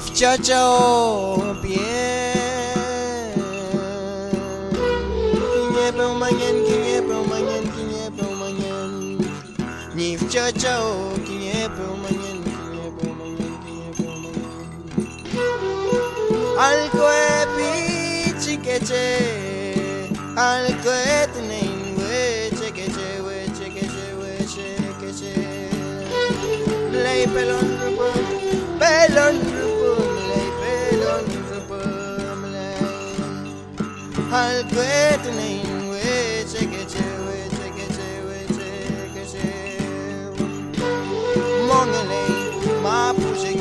Chacho bien Kinye manyan Nif chacho kinye manyan Alkwe pichi keche Alkwe tnein we chekeche Lay pelon Al cuete nin we cheque Mongele Mapuche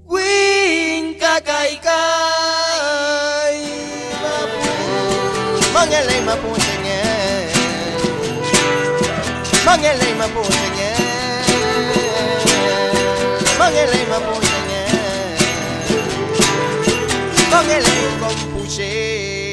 Win kakai kai Mongele Mapuche Mongele Mapuche Mongele Mapuche Mongele Mapuche